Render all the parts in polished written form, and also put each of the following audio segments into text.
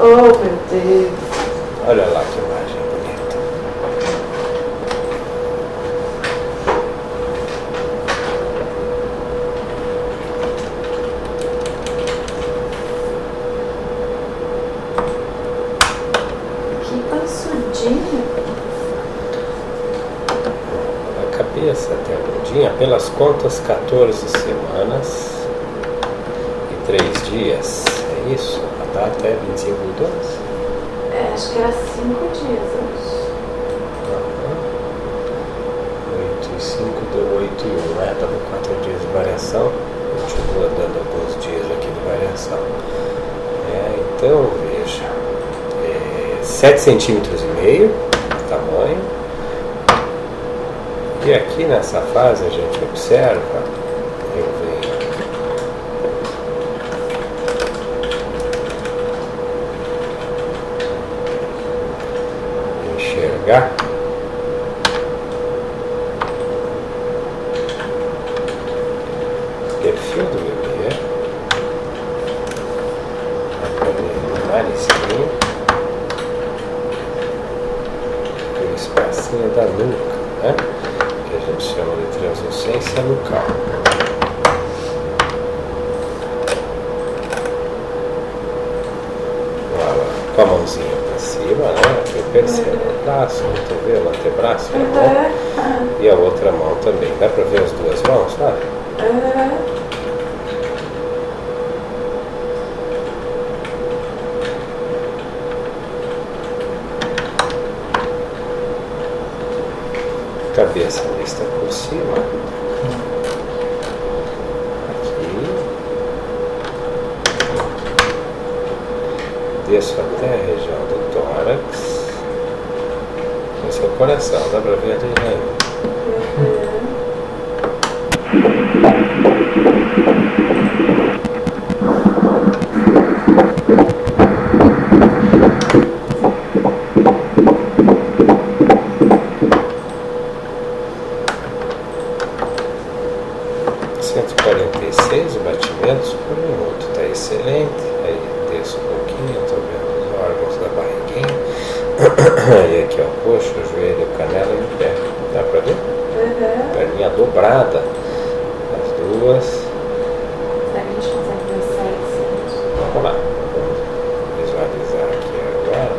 Oh, meu Deus. Olha lá que imagem bonita. Que pançudinho. A cabeça até a bundinha, pelas contas, 14 semanas e 3 dias. É isso? A data é 25 de 12? É, acho que era 5 dias, acho. 8 e 5 deu 8 e 1, né? Dando 4 dias de variação. Continua dando alguns dias aqui de variação. Então, veja. 7,5 centímetros de tamanho. E aqui nessa fase a gente observa, eu venho enxergar o perfil do bebê, o narizinho, o espacinho da nuca, né? Que a gente chama de translucência nucal. Com a mãozinha para cima, né? Eu percebo o braço, o cotovelo, o antebraço, a mão, e a outra mão também. Dá para ver as duas mãos, sabe? Cabeça vista por cima. Aqui. Desço até a região do tórax. Esse é o coração, dá pra ver ali, né? Batimentos por minuto, está excelente. Aí desço um pouquinho, estou vendo os órgãos da barriguinha. Aí aqui ó, o coxo, o joelho, a canela e o pé. Dá para ver? Perninha dobrada, as duas. Será que a gente consegue ver 7? Vamos lá, vamos visualizar aqui agora.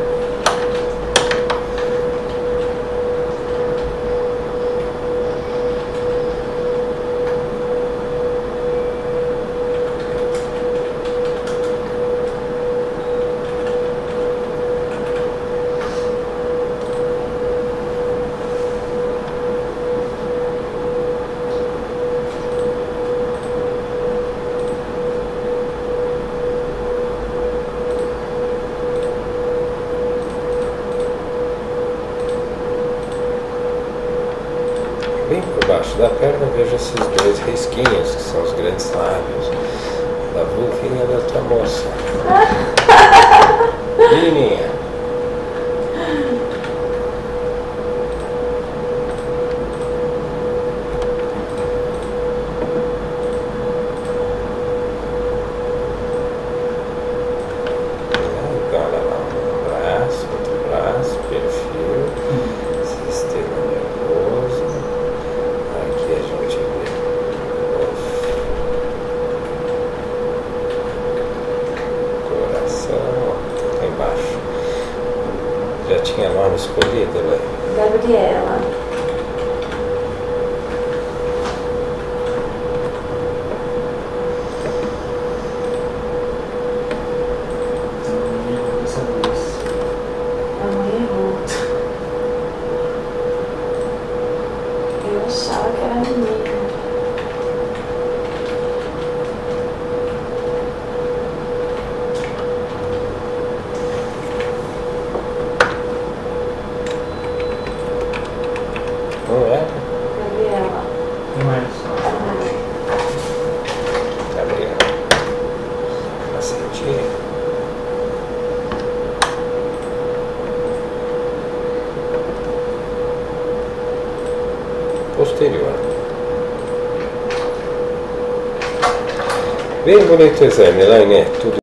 Bem por baixo da perna vejo esses dois risquinhos, que são os grandes lábios da vulvinha da tua moça. Menininha. Então, olha lá, um braço, outro braço, perfil, sistema nervoso. Aqui a gente vê o coração, lá embaixo. Já tinha nome escolhido, né? Gabriela. A mãe errou. Eu achava que era menina. Não é? Gabriela. Não é só. Gabriela. Acertinho. Posterior. Bem bonito o exame, Elaine. Tudo